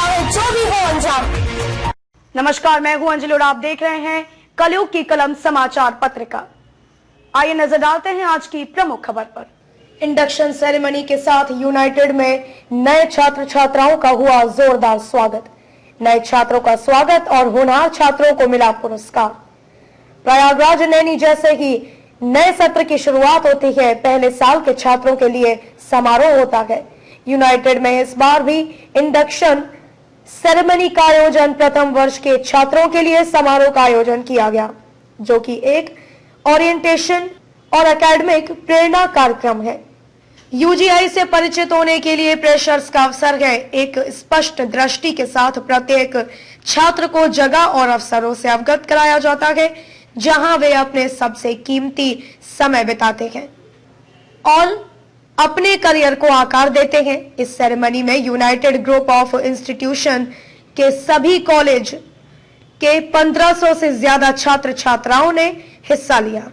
चाहे जो भी हो अंजाम। नमस्कार, मैं हूं अंजलि और आप देख रहे हैं कलयुग की कलम समाचार पत्रिका। आइए नजर डालते हैं आज की प्रमुख खबर पर। इंडक्शन सेरेमनी के साथ यूनाइटेड में नए छात्र छात्राओं का हुआ जोरदार स्वागत। नए छात्रों का स्वागत और होनहार छात्रों को मिला पुरस्कार। प्रयागराज नैनी जैसे ही नए सत्र की शुरुआत होती है, पहले साल के छात्रों के लिए समारोह होता है। यूनाइटेड में इस बार भी इंडक्शन सेरेमनी का आयोजन प्रथम वर्ष के छात्रों के लिए समारोह का आयोजन किया गया, जो कि एक ओरिएंटेशन और एकेडमिक प्रेरणा कार्यक्रम है। यूजीआई से परिचित होने के लिए प्रेशर्स का अवसर है। एक स्पष्ट दृष्टि के साथ प्रत्येक छात्र को जगह और अवसरों से अवगत कराया जाता है, जहां वे अपने सबसे कीमती समय बिताते हैं और अपने करियर को आकार देते हैं। इस सेरेमनी में यूनाइटेड ग्रुप ऑफ इंस्टीट्यूशन के सभी कॉलेज के 1500 से ज्यादा छात्र छात्राओं ने हिस्सा लिया।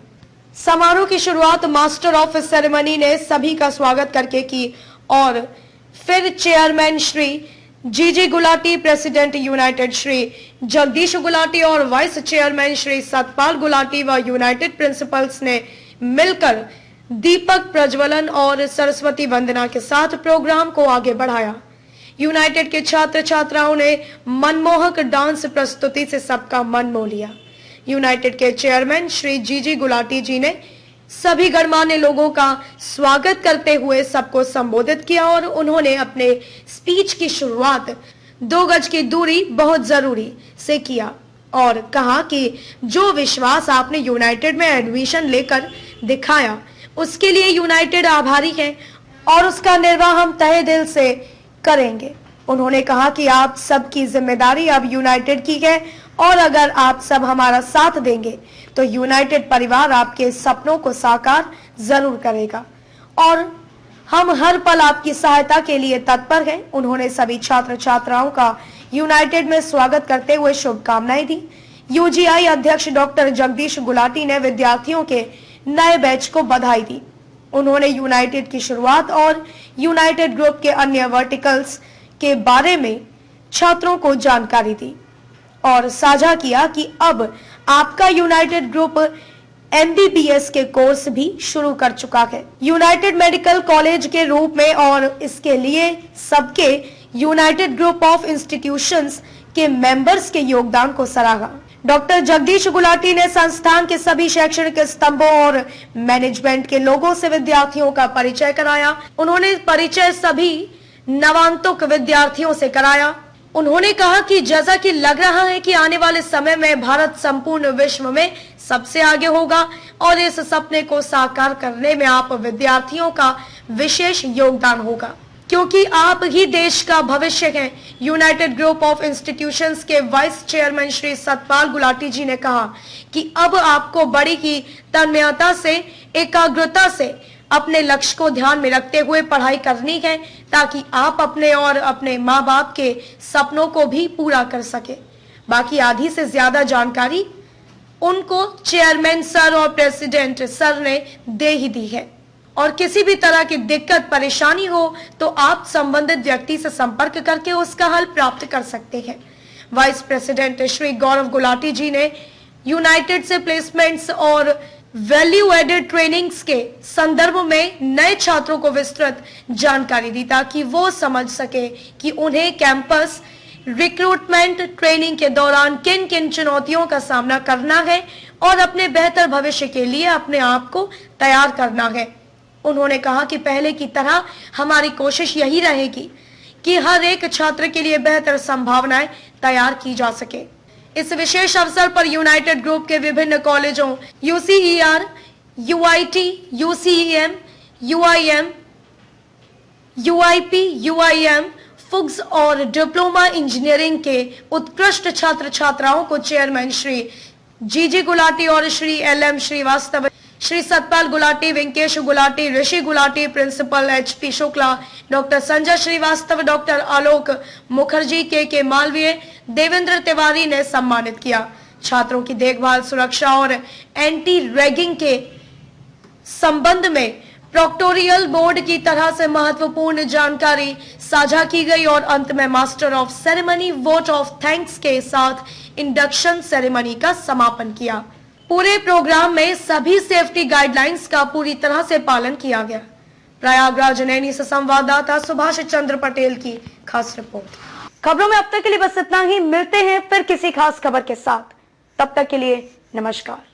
समारोह की शुरुआत मास्टर ऑफ सेरेमनी ने सभी का स्वागत करके की और फिर chairman Shri G G Gulati, president United Shri Jagdish Gulati और वाइस चेयरमैन श्री सतपाल गुलाटी व यूनाइटेड प्रिंसिपल्स ने मिलकर दीपक प्रज्वलन और सरस्वती वंदना के साथ प्रोग्राम को आगे बढ़ाया। यूनाइटेड के छात्र छात्राओं ने मनमोहक डांस प्रस्तुति से सबका मन मोह लिया। यूनाइटेड के चेयरमैन श्री जीजी गुलाटी जी ने सभी गणमान्य लोगों का स्वागत करते हुए सबको संबोधित किया और उन्होंने अपने स्पीच की शुरुआत 2 गज की दूरी बहुत जरूरी से किया और कहा कि जो विश्वास आपने यूनाइटेड में एडमिशन लेकर दिखाया, उसके लिए यूनाइटेड आभारी है और उसका निर्वाह हम तहे दिल से करेंगे। उन्होंने कहा कि आप सबकी जिम्मेदारी अब यूनाइटेड की है और अगर आप सब हमारा साथ देंगे तो यूनाइटेड परिवार आपके सपनों को साकार जरूर करेगा और हम हर पल आपकी सहायता के लिए तत्पर हैं। उन्होंने सभी छात्र छात्राओं का यूनाइटेड में स्वागत करते हुए शुभकामनाएं दी। यूजीआई अध्यक्ष डॉक्टर जगदीश गुलाटी ने विद्यार्थियों के नए बैच को बधाई दी। उन्होंने यूनाइटेड की शुरुआत और यूनाइटेड ग्रुप के अन्य वर्टिकल्स के बारे में छात्रों को जानकारी दी और साझा किया कि अब आपका यूनाइटेड ग्रुप एमबीबीएस के कोर्स भी शुरू कर चुका है यूनाइटेड मेडिकल कॉलेज के रूप में और इसके लिए सबके यूनाइटेड ग्रुप ऑफ इंस्टीट्यूशंस के मेंबर्स के योगदान को सराहा। डॉक्टर जगदीश गुलाटी ने संस्थान के सभी शैक्षणिक स्तंभों और मैनेजमेंट के लोगों से विद्यार्थियों का परिचय कराया। उन्होंने परिचय सभी नवांतुक विद्यार्थियों से कराया। उन्होंने कहा कि जैसा कि लग रहा है कि आने वाले समय में भारत संपूर्ण विश्व में सबसे आगे होगा और इस सपने को साकार करने में आप विद्यार्थियों का विशेष योगदान होगा, क्योंकि आप ही देश का भविष्य हैं। यूनाइटेड ग्रुप ऑफ इंस्टीट्यूशंस के वाइस चेयरमैन श्री सतपाल गुलाटी जी ने कहा कि अब आपको बड़ी ही तन्मयता से, एकाग्रता से अपने लक्ष्य को ध्यान में रखते हुए पढ़ाई करनी है, ताकि आप अपने और अपने माँ बाप के सपनों को भी पूरा कर सके। बाकी आधी से ज्यादा जानकारी उनको चेयरमैन सर और प्रेसिडेंट सर ने दे ही दी है और किसी भी तरह की दिक्कत परेशानी हो तो आप संबंधित व्यक्ति से संपर्क करके उसका हल प्राप्त कर सकते हैं। वाइस प्रेसिडेंट श्री गौरव गुलाटी जी ने यूनाइटेड से प्लेसमेंट्स और वैल्यू एडेड ट्रेनिंग्स के संदर्भ में नए छात्रों को विस्तृत जानकारी दी, ताकि वो समझ सके कि उन्हें कैंपस रिक्रूटमेंट ट्रेनिंग के दौरान किन किन चुनौतियों का सामना करना है और अपने बेहतर भविष्य के लिए अपने आप को तैयार करना है। उन्होंने कहा कि पहले की तरह हमारी कोशिश यही रहेगी कि हर एक छात्र के लिए बेहतर संभावनाएं तैयार की जा सके। इस विशेष अवसर पर यूनाइटेड ग्रुप के विभिन्न कॉलेजों यूसीईआर, यूआईटी, यूसीईएम, यूआईएम, यूआईपी, यूआईएम, फुग्स और डिप्लोमा इंजीनियरिंग के उत्कृष्ट छात्र छात्राओं को चेयरमैन श्री जीजी गुलाटी और Shri L M Srivastava, Shri Satpal Gulati, Venkesh Gulati, Rishi Gulati, principal H P Shukla, doctor Sanjay Srivastava, doctor Alok Mukherjee, K Malviya, Devendra Tiwari ने सम्मानित किया। छात्रों की देखभाल, सुरक्षा और एंटी रैगिंग के संबंध में प्रोक्टोरियल बोर्ड की तरह से महत्वपूर्ण जानकारी साझा की गई और अंत में master of ceremony vote of thanks के साथ इंडक्शन सेरेमनी का समापन किया। पूरे प्रोग्राम में सभी सेफ्टी गाइडलाइंस का पूरी तरह से पालन किया गया। प्रयागराज नैनी से संवाददाता सुभाष चंद्र पटेल की खास रिपोर्ट। खबरों में अब तक के लिए बस इतना ही। मिलते हैं फिर किसी खास खबर के साथ। तब तक के लिए नमस्कार।